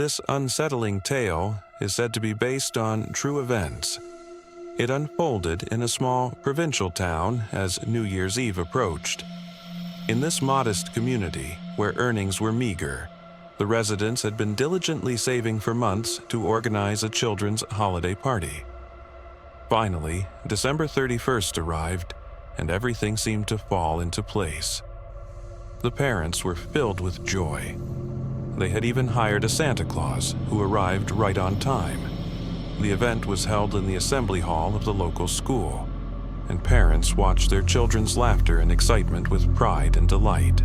This unsettling tale is said to be based on true events. It unfolded in a small provincial town as New Year's Eve approached. In this modest community, where earnings were meager, the residents had been diligently saving for months to organize a children's holiday party. Finally, December 31st arrived, and everything seemed to fall into place. The parents were filled with joy. They had even hired a Santa Claus, who arrived right on time. The event was held in the assembly hall of the local school, and parents watched their children's laughter and excitement with pride and delight.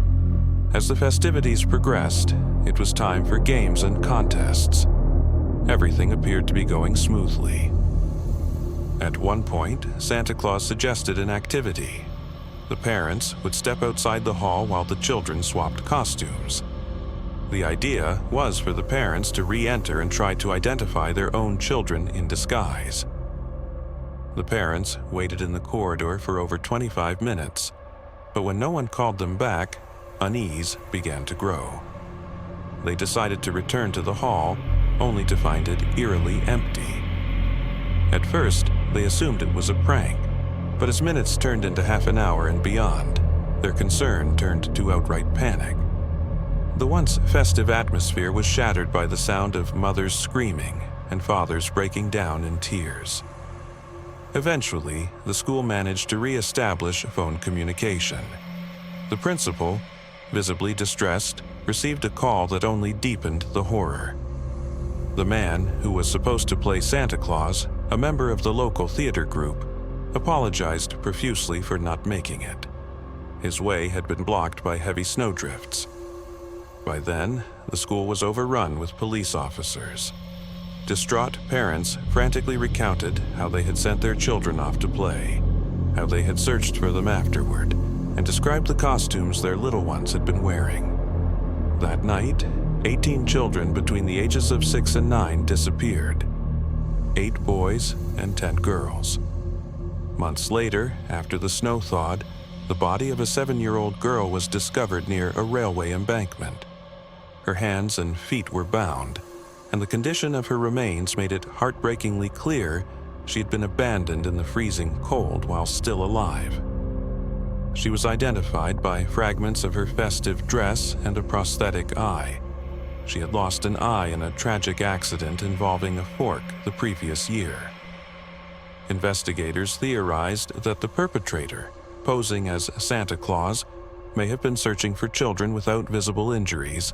As the festivities progressed, it was time for games and contests. Everything appeared to be going smoothly. At one point, Santa Claus suggested an activity. The parents would step outside the hall while the children swapped costumes. The idea was for the parents to re-enter and try to identify their own children in disguise. The parents waited in the corridor for over 25 minutes, but when no one called them back, unease began to grow. They decided to return to the hall, only to find it eerily empty. At first, they assumed it was a prank, but as minutes turned into half an hour and beyond, their concern turned to outright panic. The once festive atmosphere was shattered by the sound of mothers screaming and fathers breaking down in tears. Eventually, the school managed to re-establish phone communication. The principal, visibly distressed, received a call that only deepened the horror. The man, who was supposed to play Santa Claus, a member of the local theater group, apologized profusely for not making it. His way had been blocked by heavy snowdrifts. By then, the school was overrun with police officers. Distraught parents frantically recounted how they had sent their children off to play, how they had searched for them afterward, and described the costumes their little ones had been wearing. That night, 18 children between the ages of 6 and 9 disappeared. 8 boys and 10 girls. Months later, after the snow thawed, the body of a 7-year-old girl was discovered near a railway embankment. Her hands and feet were bound, and the condition of her remains made it heartbreakingly clear she had been abandoned in the freezing cold while still alive. She was identified by fragments of her festive dress and a prosthetic eye. She had lost an eye in a tragic accident involving a fork the previous year. Investigators theorized that the perpetrator, posing as Santa Claus, may have been searching for children without visible injuries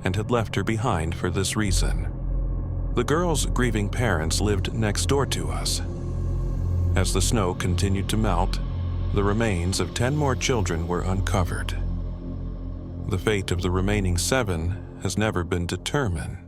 and had left her behind for this reason. The girl's grieving parents lived next door to us. As the snow continued to melt, the remains of 10 more children were uncovered. The fate of the remaining 7 has never been determined.